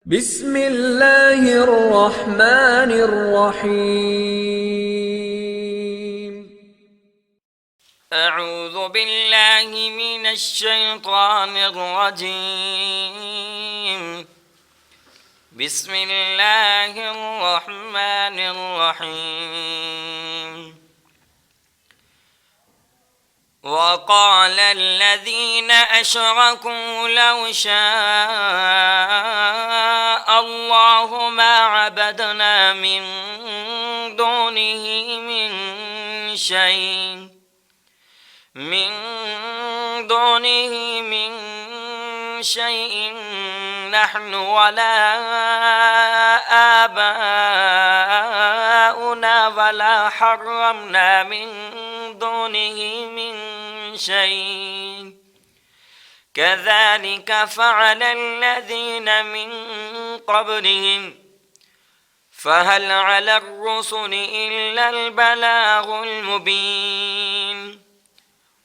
بسم الله الرحمن الرحيم. أعوذ بالله من الشيطان الرجيم. بسم الله الرحمن الرحيم. وقال الذين أشركوا لو شاء الله ما عبدنا من دونه من شيء نحن ولا آباؤنا ولا حرمنا من دونه من شيء كذلك فعل الذين من قبلهم فهل على الرسل إلا البلاغ المبين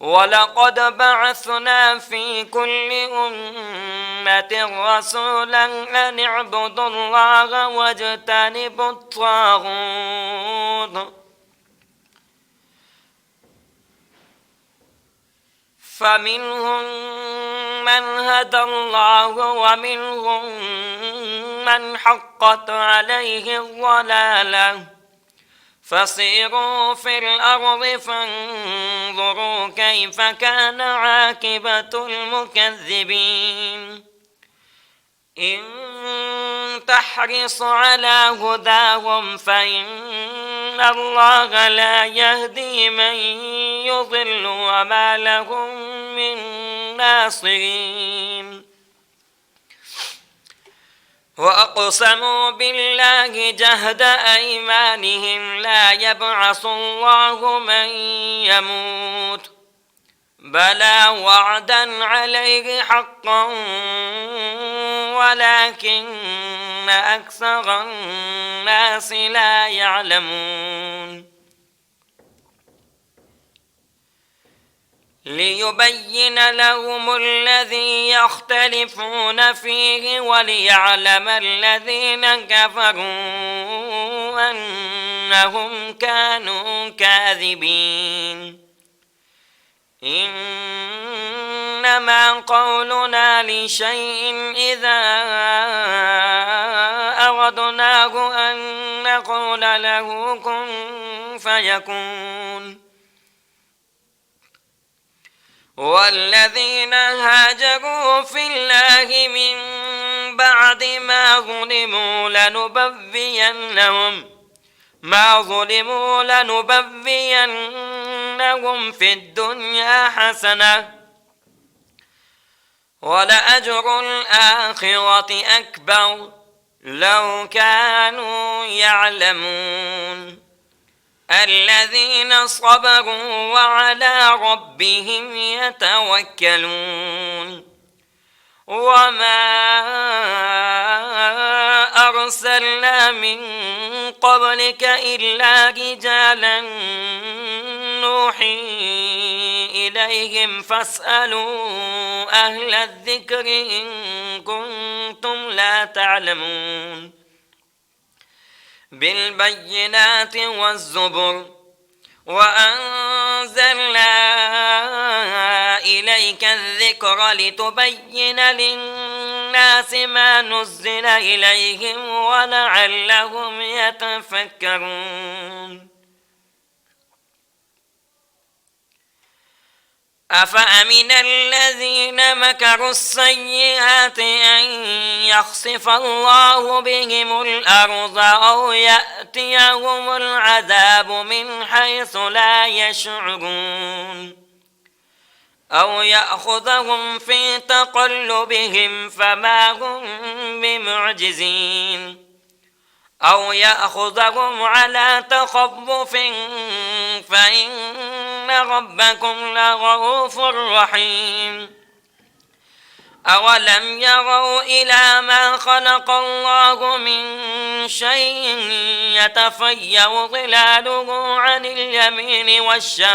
ولقد بعثنا في كل أمة رسولا أن اعبدوا الله واجتنبوا الطاغوت فمنهم من هدى الله ومنهم من حقت عليه الضلالة فسيروا في الأرض فانظروا كيف كان عاقبة المكذبين إن تحرص على هداهم فإن الله لا يهدي من يضل وما لهم من ناصرين وأقسموا بالله جهد أيمانهم لا يبعث الله من يموت بلى وعدا عليه حقا ولكن أكثر الناس لا يعلمون ليبين لهم الذي يختلفون فيه وليعلم الذين كفروا أنهم كانوا كاذبين إنما قولنا لشيء إذا أردناه أن نقول له كن فيكون والذين هاجروا في الله من بعد ما ظلموا لنبوينهم في الدنيا حسنة ولأجر الآخرة أكبر لو كانوا يعلمون الذين صبروا وعلى ربهم يتوكلون وما أرسلنا من قبلك إلا رجالا نوحي إليهم فاسألوا أهل الذكر إن كنتم لا تعلمون بالبينات والزبر وأنزلنا إليك الذكر لتبين للناس ما نزل إليهم ولعلهم يتفكرون أفأمن الذين مكروا السيئات أن يخسف الله بهم الأرض أو يأتيهم العذاب من حيث لا يشعرون أو يأخذهم في تقلبهم فما هم بمعجزين أو يأخذهم على تخوف فإن ربكم لرؤوف رحيم أولم يروا إلى ما خلق الله من شيء يتفيأ ظلاله عن اليمين والشمائل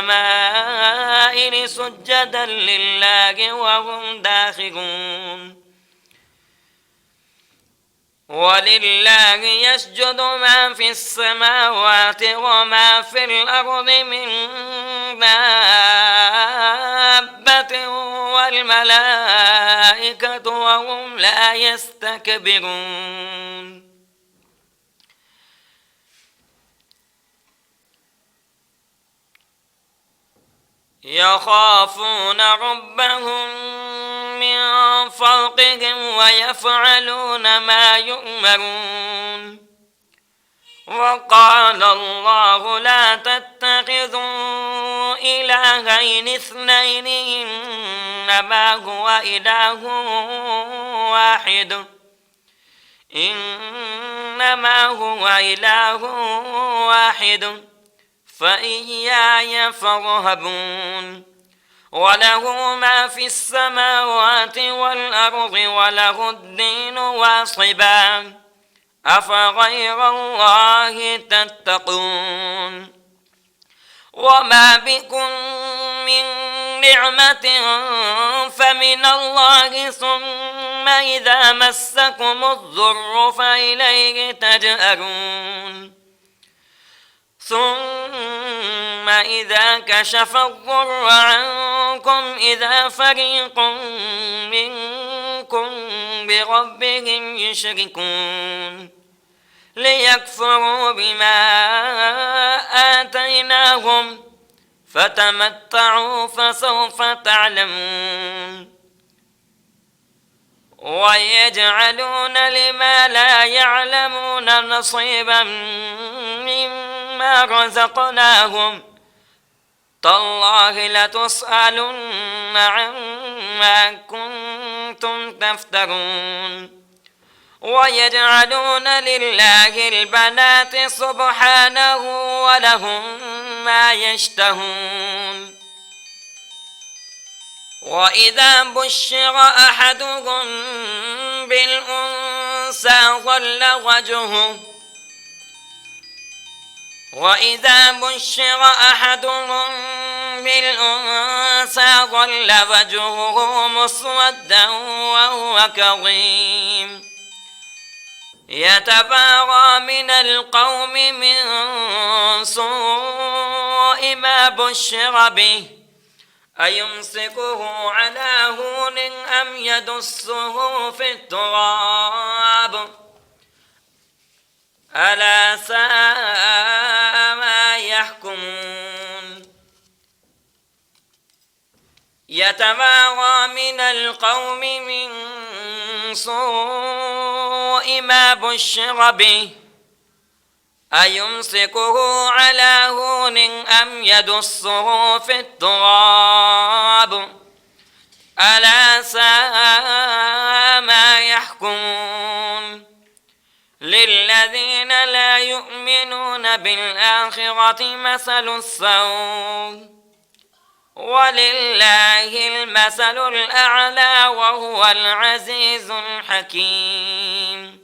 سجدا لله وهم داخرون ولله يسجد ما في السماوات وما في الأرض من دابة والملائكة وهم لا يستكبرون يخافون ربهم من فوقهم ويفعلون ما يؤمرون وقال الله لا تتخذوا إلهين اثنين إنما هو إله واحد فإياي فارهبون وله ما في السماوات والأرض وله الدين واصبا أفغير الله تتقون وما بكم من نعمة فمن الله ثم إذا مسكم الضر فإليه تجأرون ثم إذا كشف الضر عنكم إذا فريق منكم بربهم يشركون ليكفروا بما آتيناهم فتمتعوا فسوف تعلمون ويجعلون لما لا يعلمون نصيبا مما رزقناهم تالله لتسألن عما كنتم تفترون ويجعلون لله البنات سبحانه ولهم ما يشتهون وإذا بشر أحدهم بالأنثى ظل وجهه مسودا وهو كظيم يتبارى من القوم من سوء ما بشر به أيمسكه على هون أم يدسه في التراب ألا ساء ما يحكمون يتبارى من القوم من سوء ما بشر به أيمسكه على هون أم يدسه في التراب ألا ساء ما يحكمون للذين لا يؤمنون بالآخرة مثل السوء ولله المثل الأعلى وهو العزيز الحكيم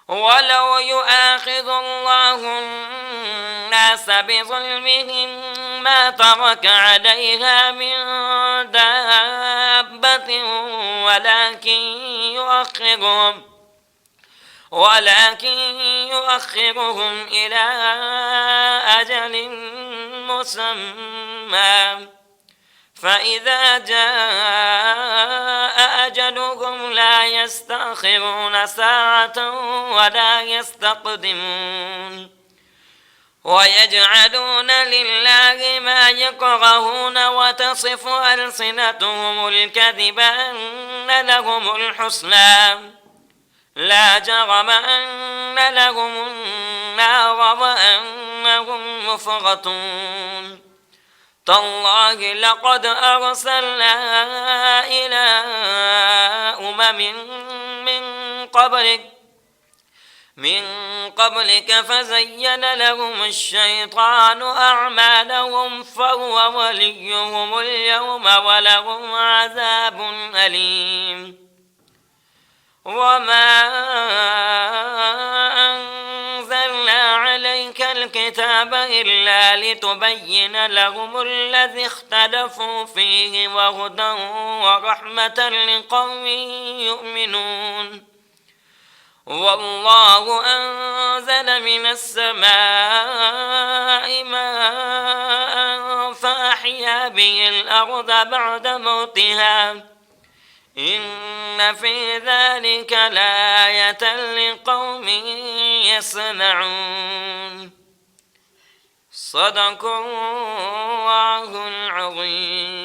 ولو يؤاخذ الله الناس بظلمهم ما ترك عليها من دابة ولكن يؤخرهم إلى أجل مسمى فإذا جاء أجلهم لا يستأخرون ساعة ولا يستقدمون ويجعلون لله ما يكرهون وتصف ألسنتهم الكذب أن لهم الحسنى لا جرم أن لهم النار وأنهم مفرطون تالله لقد أرسلنا إلى من قبلك فزين لهم الشيطان أعمالهم فهو وليهم اليوم ولهم عذاب أليم وما أنزلنا عليك الكتاب إلا لتبين لهم الذي اختلفوا فيه وهدى ورحمة لقوم يؤمنون والله أنزل من السماء ماء فأحيا به الأرض بعد موتها إن في ذلك لآية لقوم يسمعون. صدق الله العظيم.